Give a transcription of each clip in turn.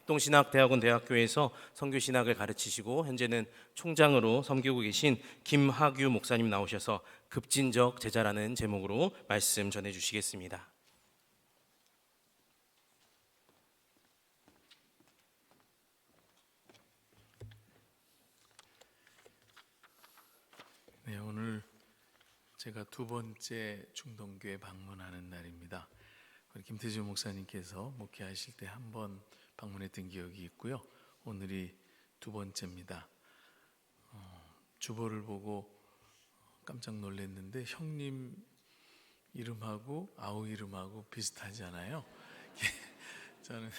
합동신학대학원 대학교에서 선교신학을 가르치시고 현재는 총장으로 섬기고 계신 김하규 목사님 나오셔서 급진적 제자라는 제목으로 말씀 전해 주시겠습니다. 네, 오늘 제가 두 번째 중동교회 방문하는 날입니다. 우리 김태주 목사님께서 목회하실 때 한 번 방문했던 기억이 있고요. 오늘이 두 번째입니다. 주보를 보고 깜짝 놀랐는데 형님 이름하고 아우 이름하고 비슷하잖아요. 저는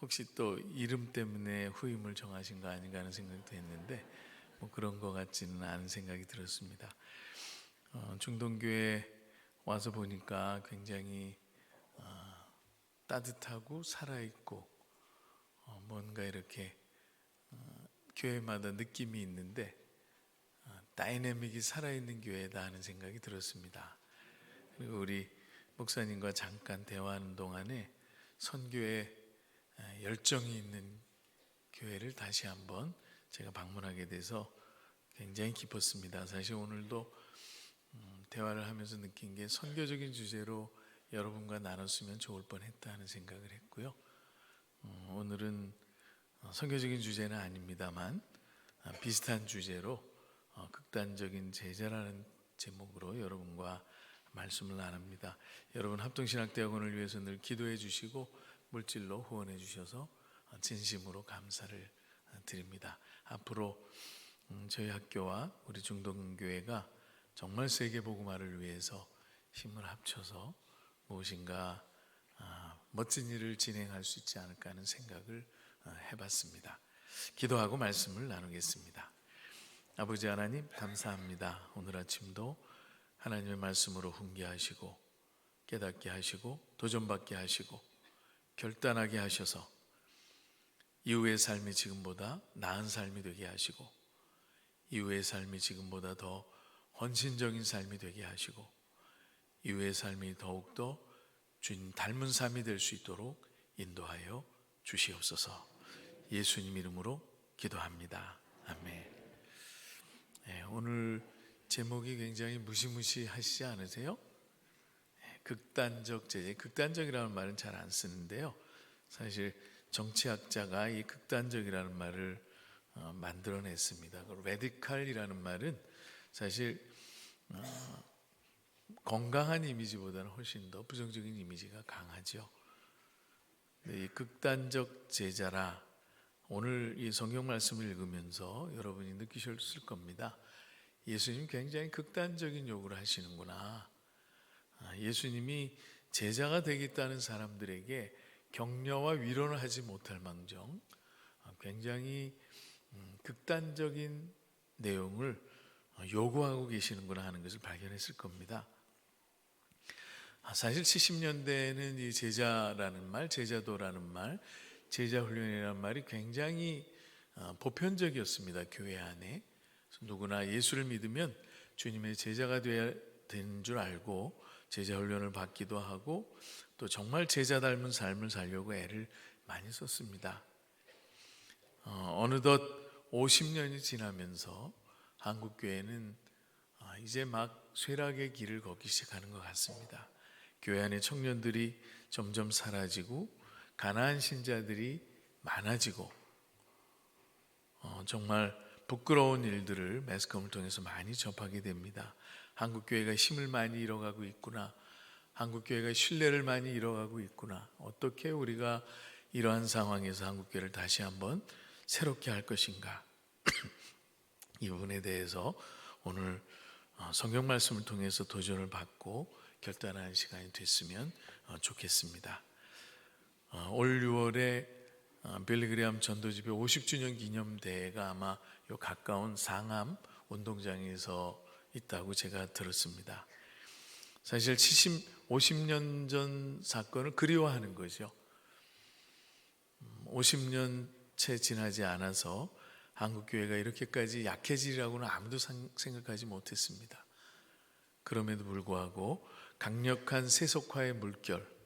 혹시 또 이름 때문에 후임을 정하신 거 아닌가 하는 생각도 했는데 뭐 그런 것 같지는 않은 생각이 들었습니다. 중동교회 와서 보니까 굉장히 따뜻하고 살아있고 뭔가 이렇게 교회마다 느낌이 있는데 다이내믹이 살아있는 교회다 하는 생각이 들었습니다. 그리고 우리 목사님과 잠깐 대화하는 동안에 선교에 열정이 있는 교회를 다시 한번 제가 방문하게 돼서 굉장히 기뻤습니다. 사실 오늘도 대화를 하면서 느낀 게 선교적인 주제로 여러분과 나눴으면 좋을 뻔했다 하는 생각을 했고요. 오늘은 선교적인 주제는 아닙니다만 비슷한 주제로 극단적인 제자라는 제목으로 여러분과 말씀을 나눕니다. 여러분 합동신학대학원을 위해서 늘 기도해 주시고 물질로 후원해 주셔서 진심으로 감사를 드립니다. 앞으로 저희 학교와 우리 중동교회가 정말 세계복음화를 위해서 힘을 합쳐서 무엇인가 멋진 일을 진행할 수 있지 않을까 하는 생각을 해봤습니다. 기도하고 말씀을 나누겠습니다. 아버지 하나님 감사합니다. 오늘 아침도 하나님의 말씀으로 훈계하시고 깨닫게 하시고 도전받게 하시고 결단하게 하셔서 이후의 삶이 지금보다 나은 삶이 되게 하시고 이후의 삶이 지금보다 더 헌신적인 삶이 되게 하시고 이후의 삶이 더욱더 주님 닮은 삶이 될 수 있도록 인도하여 주시옵소서. 예수님 이름으로 기도합니다. 아멘. 네, 오늘 제목이 굉장히 무시무시하시지 않으세요? 네, 극단적 제재. 극단적이라는 말은 잘 안 쓰는데요. 사실 정치학자가 이 극단적이라는 말을 만들어냈습니다. 레디칼이라는 말은 사실 건강한 이미지보다는 훨씬 더 부정적인 이미지가 강하죠. 이 극단적 제자라 오늘 이 성경 말씀을 읽으면서 여러분이 느끼셨을 겁니다. 예수님 굉장히 극단적인 요구를 하시는구나. 예수님이 제자가 되겠다는 사람들에게 격려와 위로는 하지 못할 망정 굉장히 극단적인 내용을 요구하고 계시는구나 하는 것을 발견했을 겁니다. 사실 70년대에는 이 제자라는 말, 제자도라는 말, 제자훈련이라는 말이 굉장히 보편적이었습니다. 교회 안에 누구나 예수를 믿으면 주님의 제자가 되는 줄 알고 제자훈련을 받기도 하고 또 정말 제자 닮은 삶을 살려고 애를 많이 썼습니다. 어느덧 50년이 지나면서 한국교회는 이제 막 쇠락의 길을 걷기 시작하는 것 같습니다. 교회 안에 청년들이 점점 사라지고 가난한 신자들이 많아지고 정말 부끄러운 일들을 매스컴을 통해서 많이 접하게 됩니다. 한국교회가 힘을 많이 잃어가고 있구나. 한국교회가 신뢰를 많이 잃어가고 있구나. 어떻게 우리가 이러한 상황에서 한국교회를 다시 한번 새롭게 할 것인가. 이 부분에 대해서 오늘 성경 말씀을 통해서 도전을 받고 결단하는 시간이 됐으면 좋겠습니다. 올 6월에 빌리그레암 전도집회 50주년 기념대회가 아마 요 가까운 상암 운동장에서 있다고 제가 들었습니다. 사실 50년 전 사건을 그리워하는 거죠. 50년 채 지나지 않아서 한국교회가 이렇게까지 약해지리라고는 아무도 생각하지 못했습니다. 그럼에도 불구하고 강력한 세속화의 물결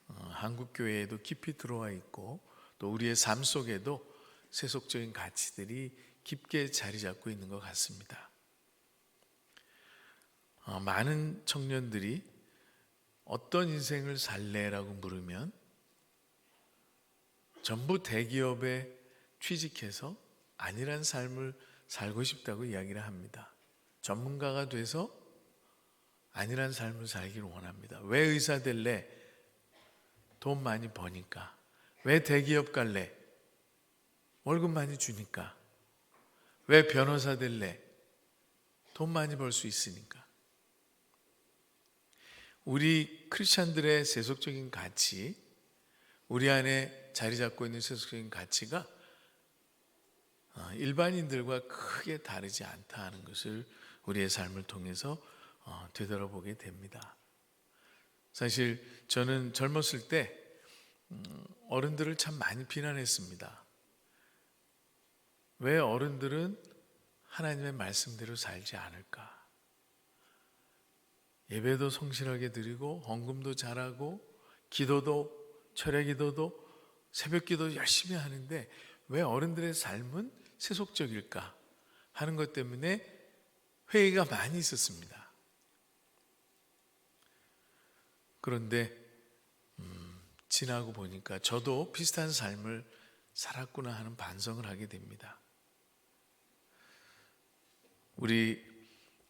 한국교회에도 깊이 들어와 있고 또 우리의 삶 속에도 세속적인 가치들이 깊게 자리 잡고 있는 것 같습니다. 많은 청년들이 어떤 인생을 살래라고 물으면 전부 대기업에 취직해서 안일한 삶을 살고 싶다고 이야기를 합니다. 전문가가 돼서 안일한 삶을 살기를 원합니다. 왜 의사 될래? 돈 많이 버니까. 왜 대기업 갈래? 월급 많이 주니까. 왜 변호사 될래? 돈 많이 벌 수 있으니까. 우리 크리스찬들의 세속적인 가치, 우리 안에 자리 잡고 있는 세속적인 가치가 일반인들과 크게 다르지 않다 하는 것을 우리의 삶을 통해서 되돌아보게 됩니다. 사실 저는 젊었을 때 어른들을 참 많이 비난했습니다. 왜 어른들은 하나님의 말씀대로 살지 않을까? 예배도 성실하게 드리고 헌금도 잘하고 기도도 철야 기도도 새벽 기도 열심히 하는데 왜 어른들의 삶은 세속적일까 하는 것 때문에 회의가 많이 있었습니다. 그런데 지나고 보니까 저도 비슷한 삶을 살았구나 하는 반성을 하게 됩니다. 우리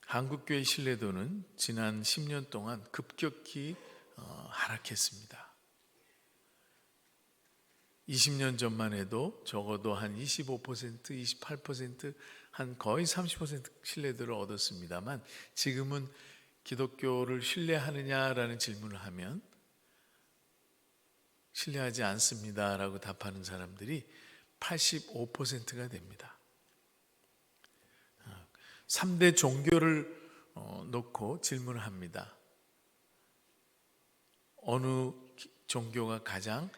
한국교회 신뢰도는 지난 10년 동안 급격히 하락했습니다. 20년 전만 해도 적어도 한 25%, 28%, 한 거의 30% 신뢰도를 얻었습니다만 지금은 기독교를 신뢰하느냐라는 질문을 하면 신뢰하지 않습니다라고 답하는 사람들이 85%가 됩니다. 3대 종교를 놓고 질문을 합니다. 어느 종교가 가장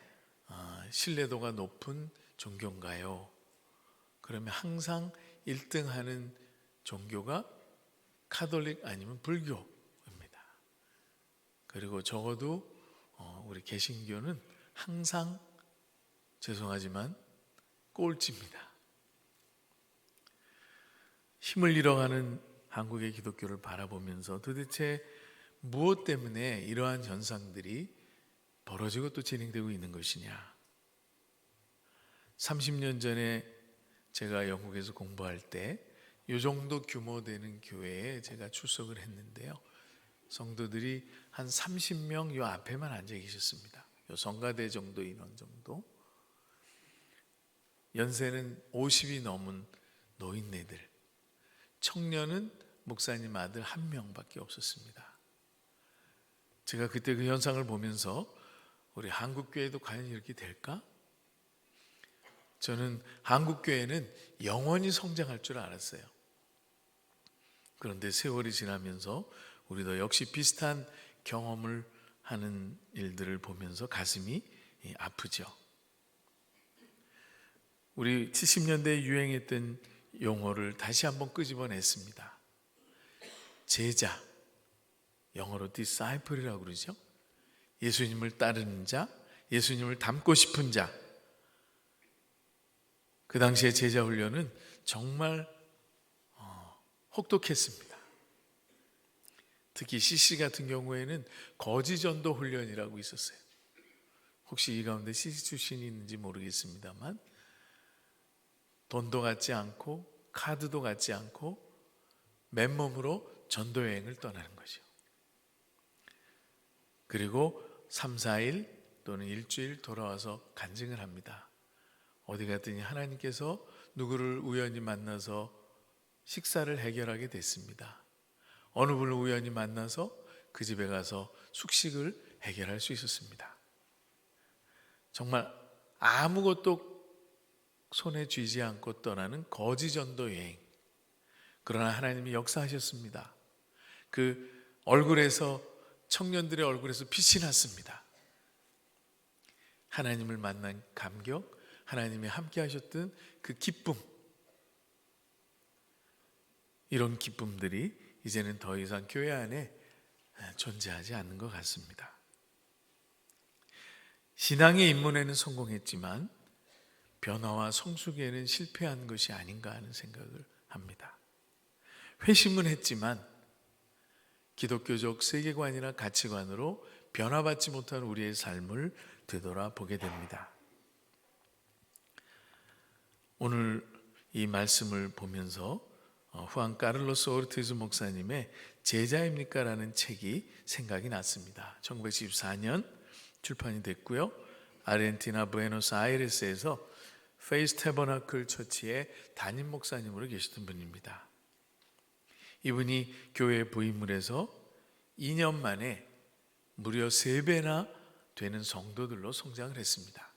신뢰도가 높은 종교인가요? 그러면 항상 1등하는 종교가 카톨릭 아니면 불교입니다. 그리고 적어도 우리 개신교는 항상 죄송하지만 꼴찌입니다. 힘을 잃어가는 한국의 기독교를 바라보면서 도대체 무엇 때문에 이러한 현상들이 벌어지고 또 진행되고 있는 것이냐. 30년 전에 제가 영국에서 공부할 때 이 정도 규모 되는 교회에 제가 출석을 했는데요. 성도들이 한 30명 요 앞에만 앉아 계셨습니다. 요 성가대 정도 인원 정도. 연세는 50이 넘은 노인네들. 청년은 목사님 아들 한 명밖에 없었습니다. 제가 그때 그 현상을 보면서 우리 한국교회도 과연 이렇게 될까? 저는 한국교회는 영원히 성장할 줄 알았어요. 그런데 세월이 지나면서 우리도 역시 비슷한 경험을 하는 일들을 보면서 가슴이 아프죠. 우리 70년대에 유행했던 용어를 다시 한번 끄집어냈습니다. 제자, 영어로 disciple이라고 그러죠. 예수님을 따르는 자, 예수님을 닮고 싶은 자. 그 당시에 제자 훈련은 정말 혹독했습니다. 특히 CC 같은 경우에는 거지 전도 훈련이라고 있었어요. 혹시 이 가운데 CC 출신이 있는지 모르겠습니다만 돈도 갖지 않고 카드도 갖지 않고 맨몸으로 전도 여행을 떠나는 거죠. 그리고 3, 4일 또는 일주일 돌아와서 간증을 합니다. 어디 갔더니 하나님께서 누구를 우연히 만나서 식사를 해결하게 됐습니다. 어느 분을 우연히 만나서 그 집에 가서 숙식을 해결할 수 있었습니다. 정말 아무것도 손에 쥐지 않고 떠나는 거지 전도 여행. 그러나 하나님이 역사하셨습니다. 그 얼굴에서 청년들의 얼굴에서 빛이 났습니다. 하나님을 만난 감격, 하나님이 함께 하셨던 그 기쁨. 이런 기쁨들이 이제는 더 이상 교회 안에 존재하지 않는 것 같습니다. 신앙의 입문에는 성공했지만 변화와 성숙에는 실패한 것이 아닌가 하는 생각을 합니다. 회심은 했지만 기독교적 세계관이나 가치관으로 변화받지 못한 우리의 삶을 되돌아보게 됩니다. 오늘 이 말씀을 보면서 후안 카를로스 오르티즈 목사님의 제자입니까? 라는 책이 생각이 났습니다. 1914년 출판이 됐고요. 아르헨티나 부에노스아이레스에서 페이스 태버나클 처치의 담임 목사님으로 계시던 분입니다. 이분이 교회 부임을 해서 2년 만에 무려 3배나 되는 성도들로 성장을 했습니다.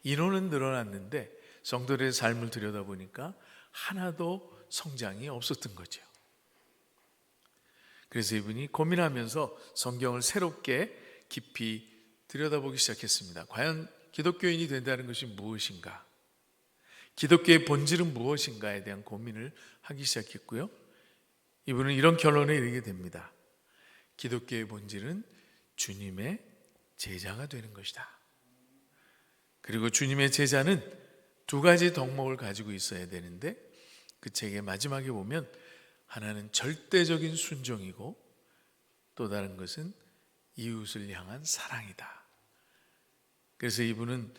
인원은 늘어났는데 성도들의 삶을 들여다보니까 하나도 성장이 없었던 거죠. 그래서 이분이 고민하면서 성경을 새롭게 깊이 들여다보기 시작했습니다. 과연 기독교인이 된다는 것이 무엇인가? 기독교의 본질은 무엇인가에 대한 고민을 하기 시작했고요. 이분은 이런 결론에 이르게 됩니다. 기독교의 본질은 주님의 제자가 되는 것이다. 그리고 주님의 제자는 2가지 덕목을 가지고 있어야 되는데 그 책의 마지막에 보면 하나는 절대적인 순종이고 또 다른 것은 이웃을 향한 사랑이다. 그래서 이분은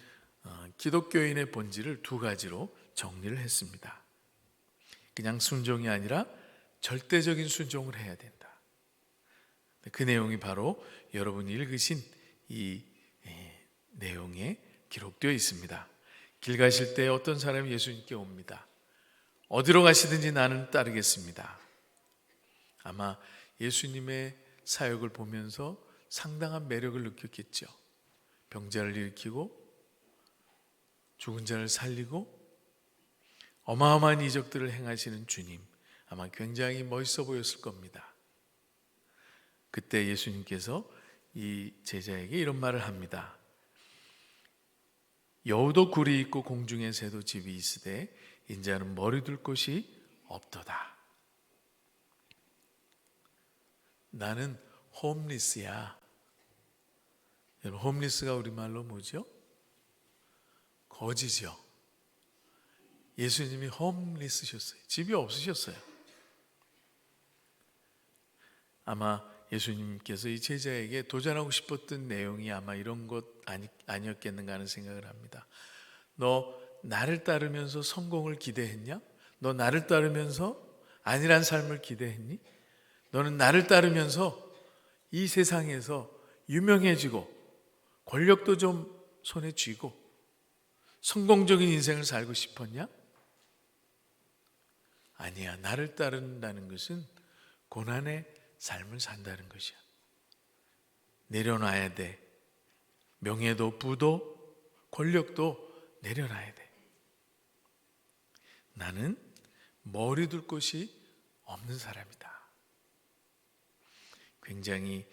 기독교인의 본질을 2가지로 정리를 했습니다. 그냥 순종이 아니라 절대적인 순종을 해야 된다. 그 내용이 바로 여러분이 읽으신 이 내용에 기록되어 있습니다. 길 가실 때 어떤 사람이 예수님께 옵니다. 어디로 가시든지 나는 따르겠습니다. 아마 예수님의 사역을 보면서 상당한 매력을 느꼈겠죠. 병자를 일으키고 죽은 자를 살리고 어마어마한 이적들을 행하시는 주님, 아마 굉장히 멋있어 보였을 겁니다. 그때 예수님께서 이 제자에게 이런 말을 합니다. 여우도 굴이 있고 공중에 새도 집이 있으되 인자는 머리 둘 곳이 없도다. 나는 홈리스야. 여러분, 홈리스가 우리말로 뭐죠? 거지죠. 예수님이 홈리스셨어요. 집이 없으셨어요. 아마 예수님께서 이 제자에게 도전하고 싶었던 내용이 아마 이런 것 아니었겠는가 하는 생각을 합니다. 너 나를 따르면서 성공을 기대했냐? 너 나를 따르면서 안일한 삶을 기대했니? 너는 나를 따르면서 이 세상에서 유명해지고 권력도 좀 손에 쥐고 성공적인 인생을 살고 싶었냐? 아니야. 나를 따른다는 것은 고난의 삶을 산다는 것이야. 내려놔야 돼. 명예도 부도 권력도 내려놔야 돼. 나는 머리 둘 곳이 없는 사람이다. 굉장히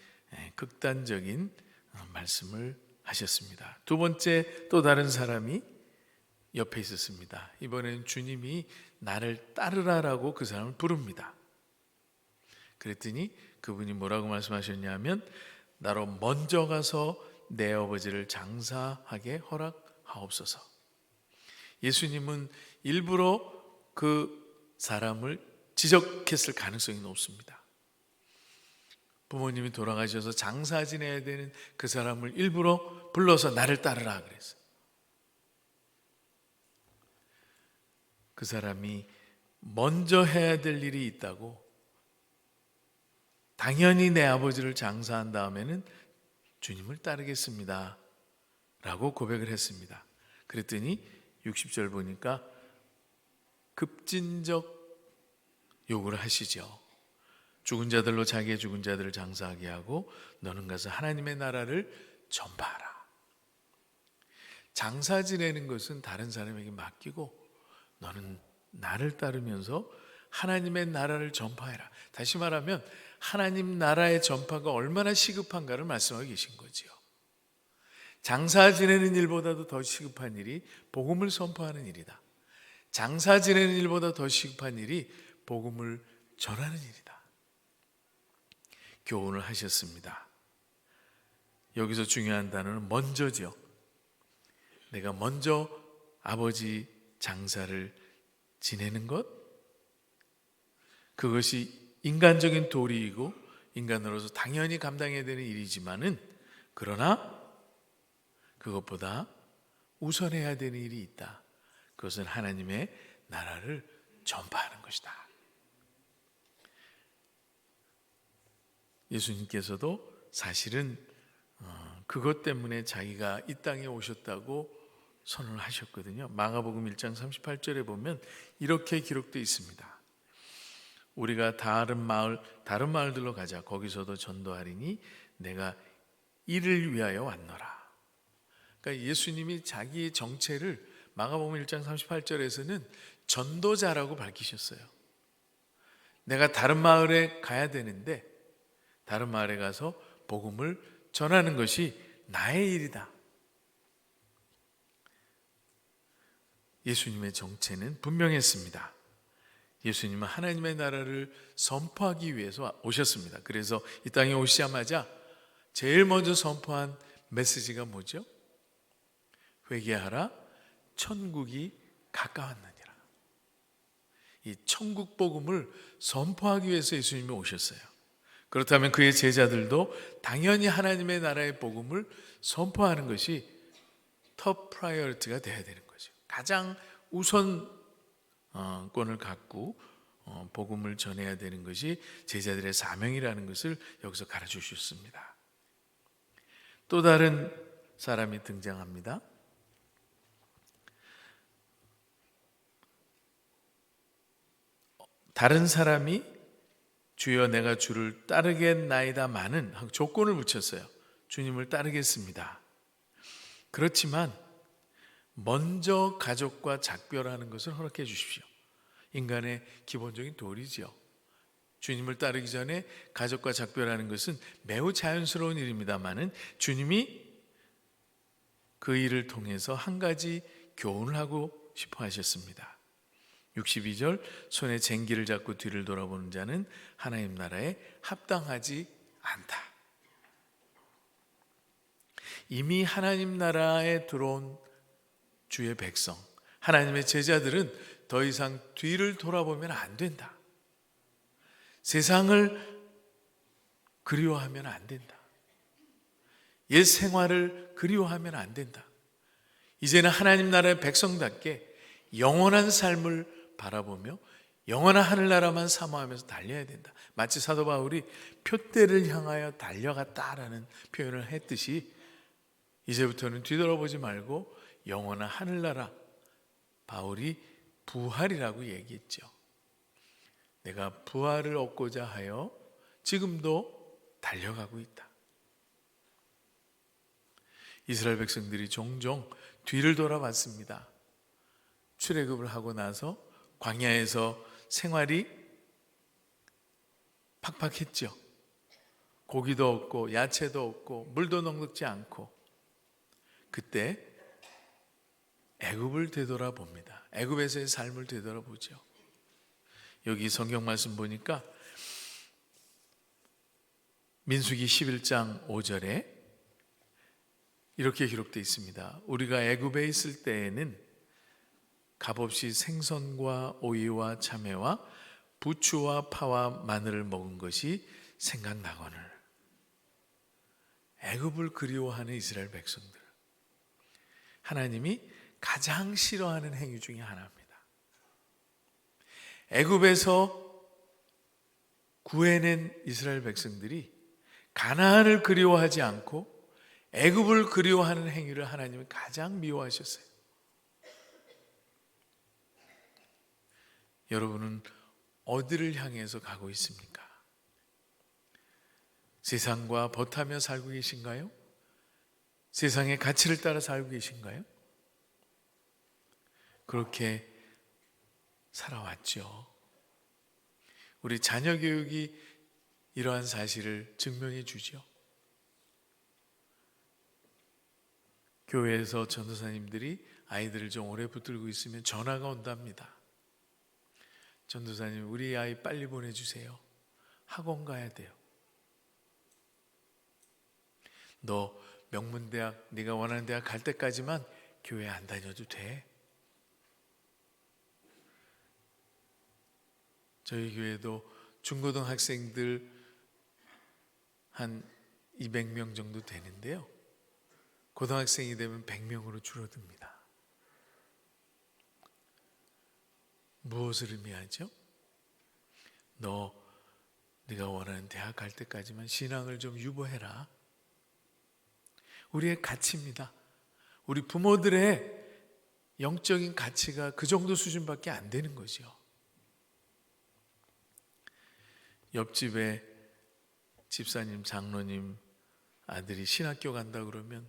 극단적인 말씀을 하셨습니다. 2번째 또 다른 사람이 옆에 있었습니다. 이번에는 주님이 나를 따르라라고 그 사람을 부릅니다. 그랬더니 그분이 뭐라고 말씀하셨냐면 나로 먼저 가서 내 아버지를 장사하게 허락하옵소서. 예수님은 일부러 그 사람을 지적했을 가능성이 높습니다. 부모님이 돌아가셔서 장사 지내야 되는 그 사람을 일부러 불러서 나를 따르라 그랬어요. 그 사람이 먼저 해야 될 일이 있다고 당연히 내 아버지를 장사한 다음에는 주님을 따르겠습니다 라고 고백을 했습니다. 그랬더니 60절 보니까 급진적 요구를 하시죠. 죽은 자들로 자기의 죽은 자들을 장사하게 하고 너는 가서 하나님의 나라를 전파하라. 장사 지내는 것은 다른 사람에게 맡기고 너는 나를 따르면서 하나님의 나라를 전파해라. 다시 말하면 하나님 나라의 전파가 얼마나 시급한가를 말씀하고 계신 거지요. 장사 지내는 일보다도 더 시급한 일이 복음을 선포하는 일이다. 장사 지내는 일보다 더 시급한 일이 복음을 전하는 일이다. 교훈을 하셨습니다. 여기서 중요한 단어는 먼저죠. 내가 먼저 아버지 장사를 지내는 것, 그것이 인간적인 도리이고 인간으로서 당연히 감당해야 되는 일이지만은, 그러나 그것보다 우선해야 되는 일이 있다. 그것은 하나님의 나라를 전파하는 것이다. 예수님께서도 사실은 그것 때문에 자기가 이 땅에 오셨다고 선언을 하셨거든요. 마가복음 1장 38절에 보면 이렇게 기록되어 있습니다. 우리가 다른 마을들로 가자. 거기서도 전도하리니 내가 이를 위하여 왔노라. 그러니까 예수님이 자기의 정체를 마가복음 1장 38절에서는 전도자라고 밝히셨어요. 내가 다른 마을에 가야 되는데 다른 마을에 가서 복음을 전하는 것이 나의 일이다. 예수님의 정체는 분명했습니다. 예수님은 하나님의 나라를 선포하기 위해서 오셨습니다. 그래서 이 땅에 오시자마자 제일 먼저 선포한 메시지가 뭐죠? 회개하라, 천국이 가까웠느니라. 이 천국 복음을 선포하기 위해서 예수님이 오셨어요. 그렇다면 그의 제자들도 당연히 하나님의 나라의 복음을 선포하는 것이 톱 프라이어리티가 되어야 되는 거죠. 가장 우선권을 갖고 복음을 전해야 되는 것이 제자들의 사명이라는 것을 여기서 가르쳐 주셨습니다. 또 다른 사람이 등장합니다. 다른 사람이 주여 내가 주를 따르겠나이다마는 하고 조건을 붙였어요. 주님을 따르겠습니다. 그렇지만 먼저 가족과 작별하는 것을 허락해 주십시오. 인간의 기본적인 도리죠. 주님을 따르기 전에 가족과 작별하는 것은 매우 자연스러운 일입니다마는 주님이 그 일을 통해서 한 가지 교훈을 하고 싶어 하셨습니다. 62절 손에 쟁기를 잡고 뒤를 돌아보는 자는 하나님 나라에 합당하지 않다. 이미 하나님 나라에 들어온 주의 백성, 하나님의 제자들은 더 이상 뒤를 돌아보면 안 된다. 세상을 그리워하면 안 된다. 옛 생활을 그리워하면 안 된다. 이제는 하나님 나라의 백성답게 영원한 삶을 바라보며 영원한 하늘나라만 사모하면서 달려야 된다. 마치 사도 바울이 표대를 향하여 달려갔다라는 표현을 했듯이 이제부터는 뒤돌아보지 말고 영원한 하늘나라, 바울이 부활이라고 얘기했죠. 내가 부활을 얻고자 하여 지금도 달려가고 있다. 이스라엘 백성들이 종종 뒤를 돌아봤습니다. 출애굽을 하고 나서 광야에서 생활이 팍팍했죠. 고기도 없고 야채도 없고 물도 넉넉지 않고, 그때 애굽을 되돌아봅니다. 애굽에서의 삶을 되돌아보죠. 여기 성경 말씀 보니까 민수기 11장 5절에 이렇게 기록되어 있습니다. 우리가 애굽에 있을 때에는 값없이 생선과 오이와 참외와 부추와 파와 마늘을 먹은 것이 생각나거늘. 애굽을 그리워하는 이스라엘 백성들, 하나님이 가장 싫어하는 행위 중에 하나입니다. 애굽에서 구해낸 이스라엘 백성들이 가나안을 그리워하지 않고 애굽을 그리워하는 행위를 하나님이 가장 미워하셨어요. 여러분은 어디를 향해서 가고 있습니까? 세상과 버타며 살고 계신가요? 세상의 가치를 따라 살고 계신가요? 그렇게 살아왔죠. 우리 자녀 교육이 이러한 사실을 증명해 주죠. 교회에서 전도사님들이 아이들을 좀 오래 붙들고 있으면 전화가 온답니다. 전도사님, 우리 아이 빨리 보내주세요. 학원 가야 돼요. 너 명문대학, 네가 원하는 대학 갈 때까지만 교회 안 다녀도 돼. 저희 교회도 중고등학생들 한 200명 정도 되는데요. 고등학생이 되면 100명으로 줄어듭니다. 무엇을 의미하죠? 네가 원하는 대학 갈 때까지만 신앙을 좀 유보해라. 우리의 가치입니다. 우리 부모들의 영적인 가치가 그 정도 수준밖에 안 되는 거죠. 옆집에 집사님, 장로님 아들이 신학교 간다 그러면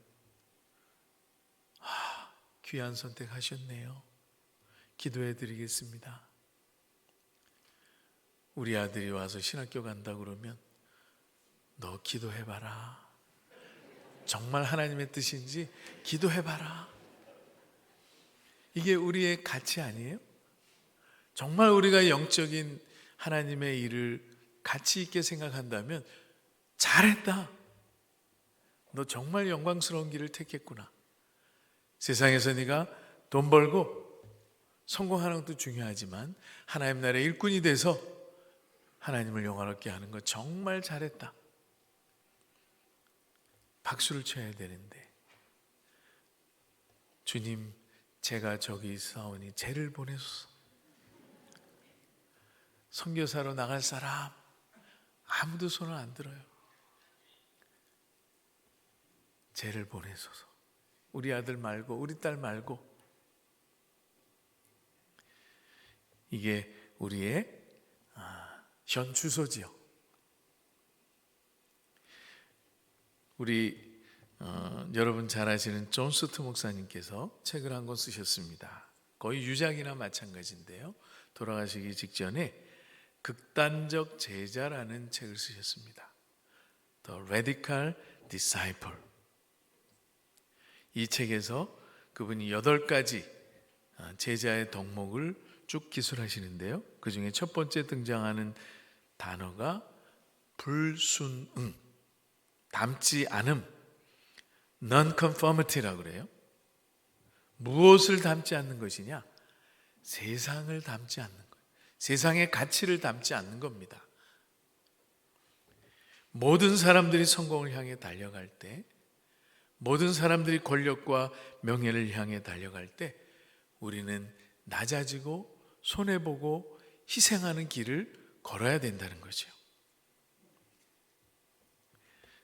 귀한 선택하셨네요. 기도해 드리겠습니다. 우리 아들이 와서 신학교 간다 그러면 너 기도해봐라. 정말 하나님의 뜻인지 기도해봐라. 이게 우리의 가치 아니에요? 정말 우리가 영적인 하나님의 일을 가치 있게 생각한다면 잘했다. 너 정말 영광스러운 길을 택했구나. 세상에서 네가 돈 벌고 성공하는 것도 중요하지만 하나님 나라의 일꾼이 돼서 하나님을 영화롭게 하는 거 정말 잘했다. 박수를 쳐야 되는데 주님, 제가 저기 있사오니 쟤를 보내소서. 선교사로 나갈 사람 아무도 손을 안 들어요. 쟤를 보내소서. 우리 아들 말고 우리 딸 말고. 이게 우리의 현 주소지요. 우리 여러분 잘 아시는 존 스투 목사님께서 책을 한 권 쓰셨습니다. 거의 유작이나 마찬가지인데요. 돌아가시기 직전에 극단적 제자라는 책을 쓰셨습니다. The Radical Disciple. 이 책에서 그분이 8가지 제자의 덕목을 쭉 기술하시는데요. 그 중에 첫 번째 등장하는 단어가 불순응, 닮지 않음, non-conformity라고 그래요. 무엇을 닮지 않는 것이냐? 세상을 닮지 않는 것, 세상의 가치를 닮지 않는 겁니다. 모든 사람들이 성공을 향해 달려갈 때, 모든 사람들이 권력과 명예를 향해 달려갈 때 우리는 낮아지고 손해보고 희생하는 길을 걸어야 된다는 거죠.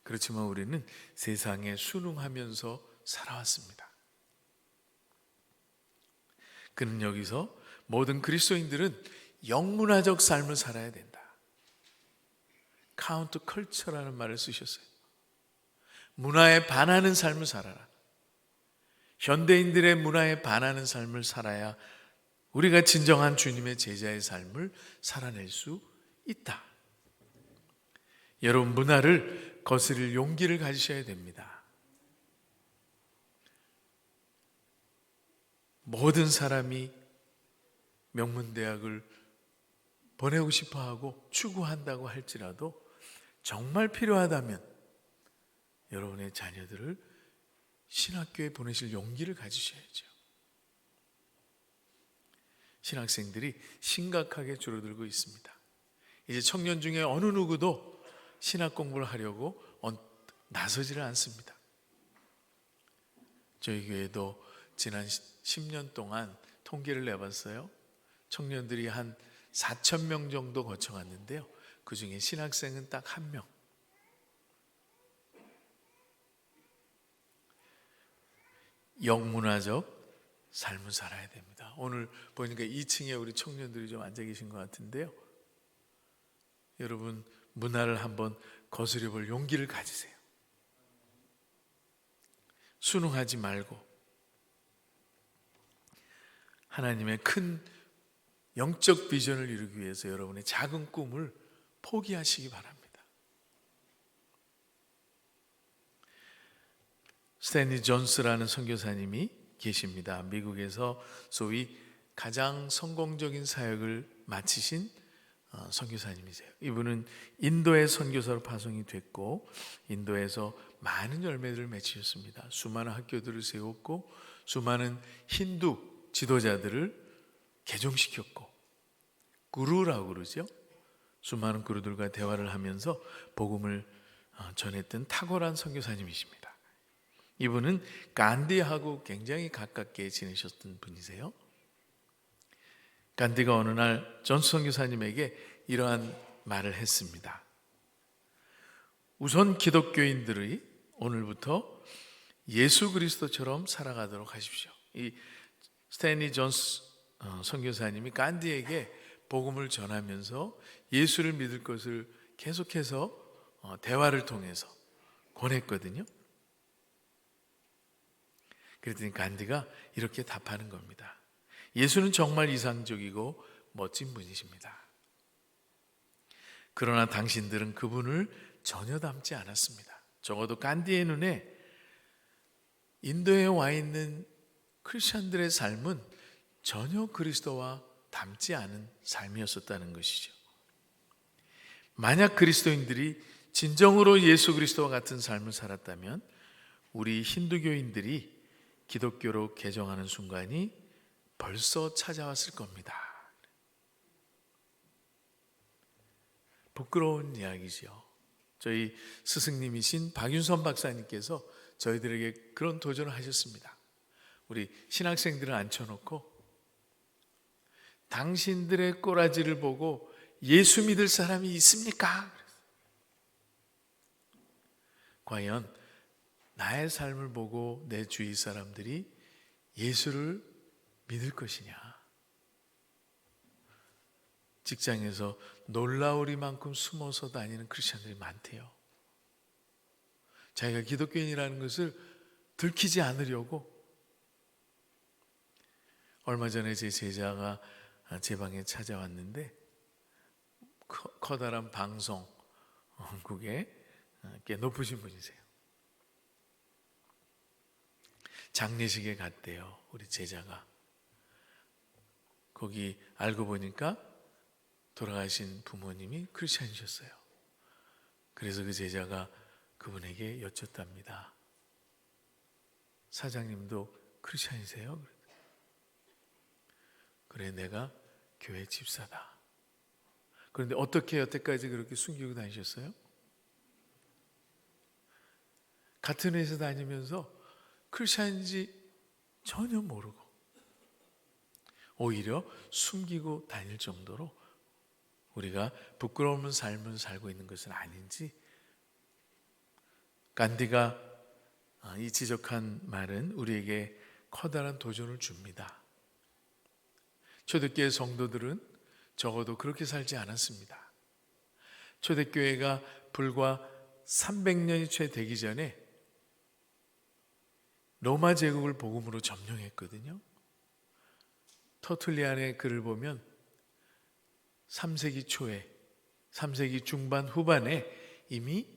그렇지만 우리는 세상에 순응하면서 살아왔습니다. 그는 여기서 모든 그리스도인들은 영문화적 삶을 살아야 된다. 카운터 컬처라는 말을 쓰셨어요. 문화에 반하는 삶을 살아라. 현대인들의 문화에 반하는 삶을 살아야 우리가 진정한 주님의 제자의 삶을 살아낼 수 있다. 여러분, 문화를 거스릴 용기를 가지셔야 됩니다. 모든 사람이 명문대학을 보내고 싶어하고 추구한다고 할지라도 정말 필요하다면 여러분의 자녀들을 신학교에 보내실 용기를 가지셔야죠. 신학생들이 심각하게 줄어들고 있습니다. 이제 청년 중에 어느 누구도 신학 공부를 하려고 나서지를 않습니다. 저희 교회도 지난 10년 동안 통계를 내봤어요. 청년들이 한 4,000명 정도 거쳐갔는데요. 그 중에 신학생은 딱 1명. 영문화적 삶을 살아야 됩니다. 오늘 보니까 2층에 우리 청년들이 좀 앉아 계신 것 같은데요. 여러분, 문화를 한번 거스려 볼 용기를 가지세요. 순응하지 말고 하나님의 큰 영적 비전을 이루기 위해서 여러분의 작은 꿈을 포기하시기 바랍니다. 스탠리 존스라는 선교사님이 계십니다. 미국에서 소위 가장 성공적인 사역을 마치신 선교사님이세요. 이분은 인도의 선교사로 파송이 됐고 인도에서 많은 열매들을 맺으셨습니다. 수많은 학교들을 세웠고 수많은 힌두 지도자들을 개종시켰고 구루라고 그러죠. 수많은 구루들과 대화를 하면서 복음을 전했던 탁월한 선교사님이십니다. 이분은 간디하고 굉장히 가깝게 지내셨던 분이세요. 간디가 어느 날 존스 선교사님에게 이러한 말을 했습니다. 우선 기독교인들이 오늘부터 예수 그리스도처럼 살아가도록 하십시오. 이 스탠리 존스 선교사님이 간디에게 복음을 전하면서 예수를 믿을 것을 계속해서 대화를 통해서 권했거든요. 그랬더니 간디가 이렇게 답하는 겁니다. 예수는 정말 이상적이고 멋진 분이십니다. 그러나 당신들은 그분을 전혀 닮지 않았습니다. 적어도 간디의 눈에 인도에 와 있는 크리스천들의 삶은 전혀 그리스도와 닮지 않은 삶이었었다는 것이죠. 만약 그리스도인들이 진정으로 예수 그리스도와 같은 삶을 살았다면 우리 힌두교인들이 기독교로 개종하는 순간이 벌써 찾아왔을 겁니다. 부끄러운 이야기죠. 저희 스승님이신 박윤선 박사님께서 저희들에게 그런 도전을 하셨습니다. 우리 신학생들을 앉혀놓고 당신들의 꼬라지를 보고 예수 믿을 사람이 있습니까? 과연 나의 삶을 보고 내 주위 사람들이 예수를 믿을 것이냐? 직장에서 놀라우리만큼 숨어서 다니는 크리스천들이 많대요. 자기가 기독교인이라는 것을 들키지 않으려고. 얼마 전에 제 제자가 제 방에 찾아왔는데 커다란 방송국에 꽤 높으신 분이세요. 장례식에 갔대요, 우리 제자가. 거기 알고 보니까 돌아가신 부모님이 크리스천이셨어요. 그래서 그 제자가 그분에게 여쭙답니다. 사장님도 크리스천이세요? 그래, 내가 교회 집사다. 그런데 어떻게 여태까지 그렇게 숨기고 다니셨어요? 같은 회사 다니면서 크리스천인지 전혀 모르고 오히려 숨기고 다닐 정도로 우리가 부끄러운 삶을 살고 있는 것은 아닌지. 간디가 이 지적한 말은 우리에게 커다란 도전을 줍니다. 초대교회 성도들은 적어도 그렇게 살지 않았습니다. 초대교회가 불과 300년이 채 되기 전에 로마 제국을 복음으로 점령했거든요. 터툴리안의 글을 보면 3세기 초에, 3세기 중반 후반에 이미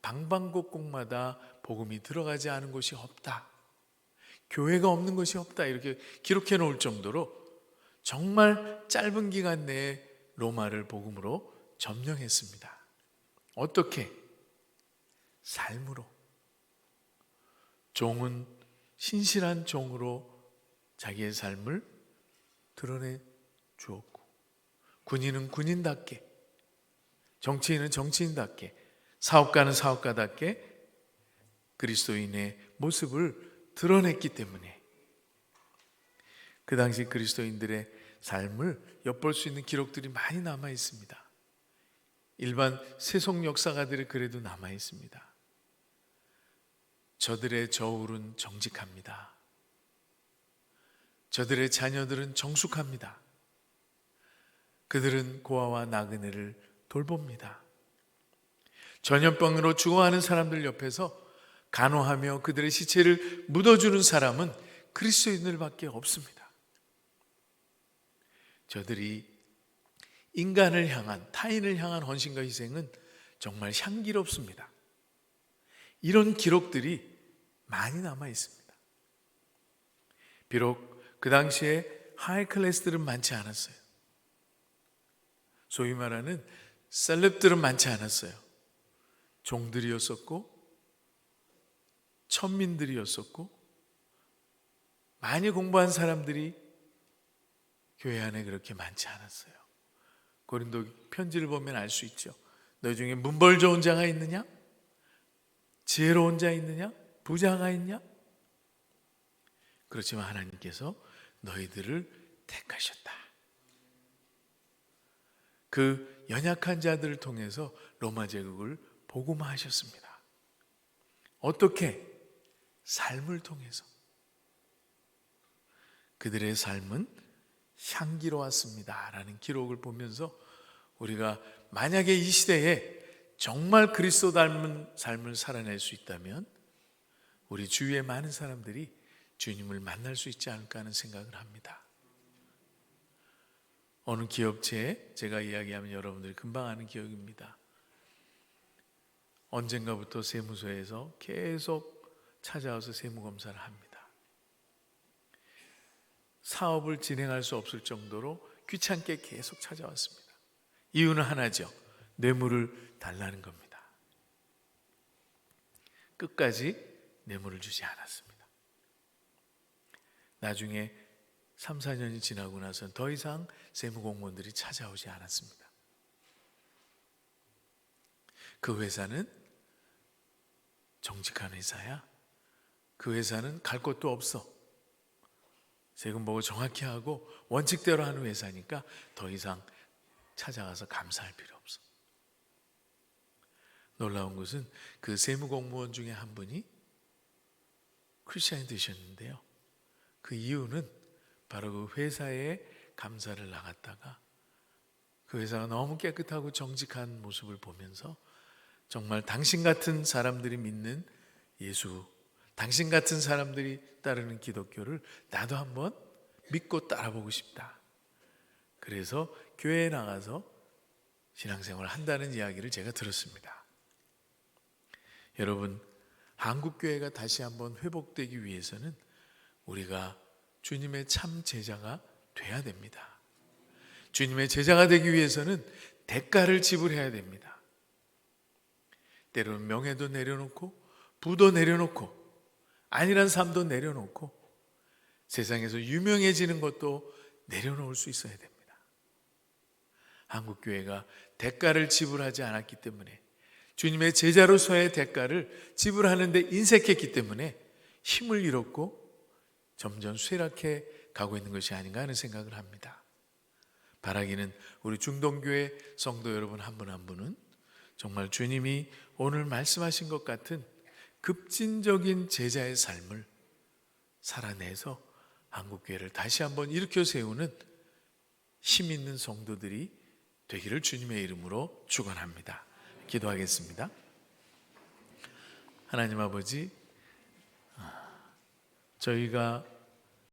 방방곡곡마다 복음이 들어가지 않은 곳이 없다, 교회가 없는 곳이 없다, 이렇게 기록해 놓을 정도로 정말 짧은 기간 내에 로마를 복음으로 점령했습니다. 어떻게? 삶으로. 종은 신실한 종으로 자기의 삶을 드러내 주었고, 군인은 군인답게, 정치인은 정치인답게, 사업가는 사업가답게 그리스도인의 모습을 드러냈기 때문에 그 당시 그리스도인들의 삶을 엿볼 수 있는 기록들이 많이 남아 있습니다. 일반 세속 역사가들의 글에도 남아 있습니다. 저들의 저울은 정직합니다. 저들의 자녀들은 정숙합니다. 그들은 고아와 나그네를 돌봅니다. 전염병으로 죽어가는 사람들 옆에서 간호하며 그들의 시체를 묻어주는 사람은 그리스도인들밖에 없습니다. 저들이 인간을 향한, 타인을 향한 헌신과 희생은 정말 향기롭습니다. 이런 기록들이 많이 남아 있습니다. 비록 그 당시에 하이 클래스들은 많지 않았어요. 소위 말하는 셀럽들은 많지 않았어요. 종들이었었고 천민들이었었고 많이 공부한 사람들이 교회 안에 그렇게 많지 않았어요. 고린도 편지를 보면 알 수 있죠. 너희 중에 문벌 좋은 자가 있느냐? 지혜로운 자 있느냐? 부자가 있냐? 그렇지만 하나님께서 너희들을 택하셨다. 그 연약한 자들을 통해서 로마 제국을 복음화하셨습니다. 어떻게? 삶을 통해서. 그들의 삶은 향기로웠습니다 라는 기록을 보면서 우리가 만약에 이 시대에 정말 그리스도 닮은 삶을 살아낼 수 있다면 우리 주위의 많은 사람들이 주님을 만날 수 있지 않을까 하는 생각을 합니다. 어느 기업체에 제가 이야기하면 여러분들이 금방 아는 기억입니다. 언젠가부터 세무서에서 계속 찾아와서 세무검사를 합니다. 사업을 진행할 수 없을 정도로 귀찮게 계속 찾아왔습니다. 이유는 하나죠. 뇌물을 달라는 겁니다. 끝까지 뇌물을 주지 않았습니다. 나중에 3, 4년이 지나고 나서는 더 이상 세무공무원들이 찾아오지 않았습니다. 그 회사는 정직한 회사야. 그 회사는 갈 곳도 없어. 세금 보고 정확히 하고 원칙대로 하는 회사니까 더 이상 찾아가서 감사할 필요 없어. 놀라운 것은 그 세무공무원 중에 한 분이 크리스찬이 되셨는데요. 그 이유는 바로 그 회사에 감사를 나갔다가 그 회사가 너무 깨끗하고 정직한 모습을 보면서 정말 당신 같은 사람들이 믿는 예수, 당신 같은 사람들이 따르는 기독교를 나도 한번 믿고 따라보고 싶다. 그래서 교회에 나가서 신앙생활을 한다는 이야기를 제가 들었습니다. 여러분, 한국교회가 다시 한번 회복되기 위해서는 우리가 주님의 참 제자가 돼야 됩니다. 주님의 제자가 되기 위해서는 대가를 지불해야 됩니다. 때로는 명예도 내려놓고 부도 내려놓고 안일한 삶도 내려놓고 세상에서 유명해지는 것도 내려놓을 수 있어야 됩니다. 한국교회가 대가를 지불하지 않았기 때문에 주님의 제자로서의 대가를 지불하는 데 인색했기 때문에 힘을 잃었고 점점 쇠락해 가고 있는 것이 아닌가 하는 생각을 합니다. 바라기는 우리 중동교회 성도 여러분 한 분 한 분은 정말 주님이 오늘 말씀하신 것 같은 급진적인 제자의 삶을 살아내서 한국교회를 다시 한번 일으켜 세우는 힘 있는 성도들이 되기를 주님의 이름으로 축원합니다. 기도하겠습니다. 하나님 아버지, 저희가